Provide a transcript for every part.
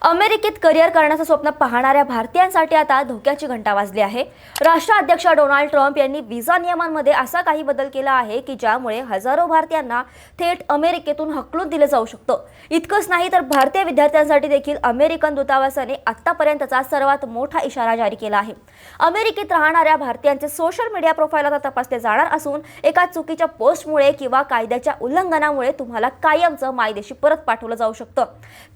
अमेरिकेत करिअर करण्याचं स्वप्न पाहणाऱ्या भारतीयांसाठी आता धोक्याची घंटा वाजली आहे। राष्ट्राध्यक्ष डोनाल्ड ट्रम्प यांनी व्हिसा नियमांमध्ये असा काही बदल केला आहे की ज्यामुळे हजारो भारतीयांना थेट अमेरिकेतून हकलून दिलं जाऊ शकतं। इतकंच नाही तर भारतीय विद्यार्थ्यांसाठी देखील अमेरिकन दूतावासाने आतापर्यंतचा सर्वात मोठा इशारा जारी केला आहे। अमेरिकेत राहणाऱ्या भारतीयांचे सोशल मीडिया प्रोफाइल आता तपासले जाणार असून एका चुकीच्या पोस्टमुळे किंवा कायद्याच्या उल्लंघनामुळे तुम्हाला कायमचं मायदेशी परत पाठवलं जाऊ शकतं।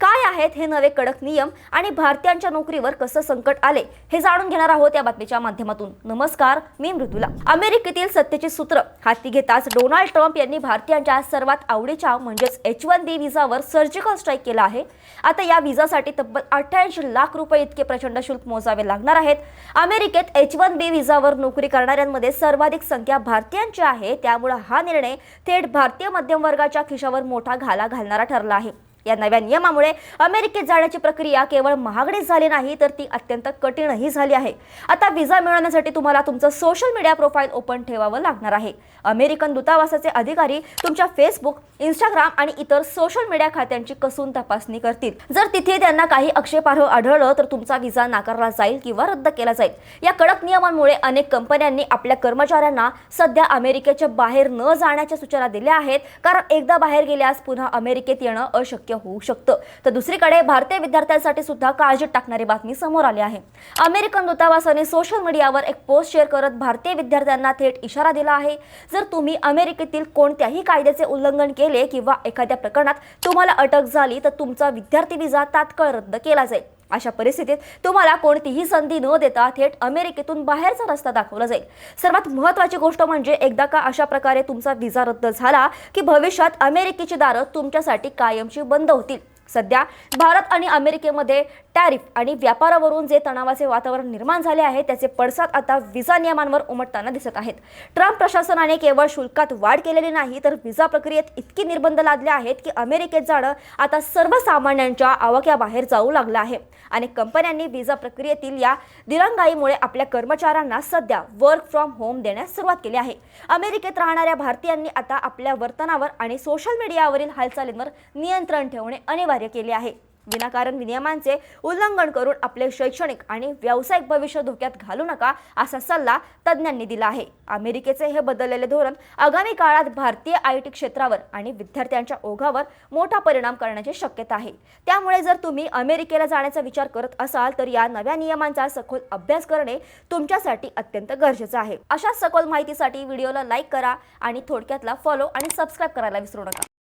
काय आहेत हे नवे कडक नियम आणि भारतीयांच्या नोकरीवर कसं संकट आले हे जाणून घेणार आहोत या बातमीच्या माध्यमातून। नमस्कार, मी मृदुला। अमेरिकेतील सत्तेची सूत्र हाती घेताच डोनाल्ड ट्रम्प यांनी भारतीयांच्या सर्वात आवडीच्या म्हणजेच H-1B व्हिसावर सर्जिकल स्ट्राईक केला आहे। आता या व्हिसासाठी तब्बल 88 लाख रुपये इतके प्रचंड शुल्क मोजावे लागणार आहेत। अमेरिकेत H-1B व्हिसावर नोकरी करणाऱ्यांमध्ये सर्वाधिक संख्या भारतीयांची आहे, त्यामुळे हा निर्णय थेट भारतीय मध्यम वर्गाच्या खिशावर मोठा घाला घालणारा ठरला आहे। या नव्या नियमामुळे अमेरिकेत जाण्याची प्रक्रिया केवळ महागडीच झाली नाही तर ती अत्यंत कठीणही झाली आहे। आता व्हिसा मिळवण्यासाठी तुम्हाला तुमचं सोशल मीडिया प्रोफाइल ओपन ठेवावं लागणार आहे। अमेरिकन दूतावासाचे अधिकारी तुमच्या फेसबुक, इंस्टाग्राम आणि इतर सोशल मीडिया खात्यांची कसून तपासणी करतील। जर तिथे त्यांना काही आक्षेपार्ह आढळलं तर तुमचा व्हिसा नाकारला जाईल किंवा रद्द केला जाईल। या कडक नियमांमुळे अनेक कंपन्यांनी आपल्या कर्मचाऱ्यांना सध्या अमेरिकेच्या बाहेर न जाण्याच्या सूचना दिल्या आहेत, कारण एकदा बाहेर गेल्यास पुन्हा अमेरिकेत येणं अशक्य होऊ शकतं। तर दुसरीकडे भारतीय विद्यार्थ्यांसाठी सुद्धा काळजीत टाकणारी बातमी समोर आली आहे। अमेरिकन दूतावासाने सोशल मीडियावर एक पोस्ट शेअर करत भारतीय विद्यार्थ्यांना थेट इशारा दिला आहे, जर तुम्ही अमेरिकेतील कोणत्याही कायद्याचे उल्लंघन केले किंवा एखाद्या प्रकरणात तुम्हाला अटक झाली तर तुमचा विद्यार्थी व्हिसा तात्काळ रद्द केला जाईल। अशा परिस्थितीत तुम्हाला कोणतीही संधी न देता थेट अमेरिकेतून बाहेरचा रस्ता दाखवला जाईल। सर्वात महत्त्वाची गोष्ट म्हणजे एकदा का अशा प्रकारे तुमचा व्हिसा रद्द झाला की भविष्यात अमेरिकेची दारं तुमच्यासाठी कायमची बंद होतील। सध्या भारत आणि अमेरिकेमध्ये टॅरिफ आणि व्यापारावरून जे तणावाचे वातावरण निर्माण झाले आहे त्याचे पडसाद आता व्हिसा नियमांवर उमटताना दिसत आहेत। ट्रम्प प्रशासनाने केवळ शुल्कात वाढ केलेली नाही तर व्हिसा प्रक्रियेत इतके निर्बंध लादले आहेत की अमेरिकेत जाणं आता सर्वसामान्यांच्या आवाक्याबाहेर जाऊ लागलं आहे। अनेक कंपन्यांनी व्हिसा प्रक्रियेतील या दिरंगाईमुळे आपल्या कर्मचाऱ्यांना सध्या वर्क फ्रॉम होम देण्यास सुरुवात केली आहे। अमेरिकेत राहणाऱ्या भारतीयांनी आता आपल्या वर्तनावर आणि सोशल मीडियावरील हालचालींवर नियंत्रण ठेवणे अनिवार्य केले आहे। विनाकारण नियमांचे उल्लंघन करून आपले शैक्षणिक आणि व्यावसायिक भविष्य धोक्यात घालू नका असा सल्ला तज्ज्ञांनी दिला आहे। अमेरिकेचे हे बदललेले धोरण आगामी काळात भारतीय IT क्षेत्रावर आणि विद्यार्थ्यांच्या ओघावर मोठा परिणाम करण्याची शक्यता आहे। त्यामुळे जर तुम्ही अमेरिकेला जाण्याचा विचार करत असाल तर या नव्या नियमांचा सखोल अभ्यास करणे तुमच्यासाठी अत्यंत गरजेचं आहे। अशा सखोल माहितीसाठी व्हिडिओला लाईक करा आणि थोडक्यातला फॉलो आणि सबस्क्राईब करायला विसरू नका।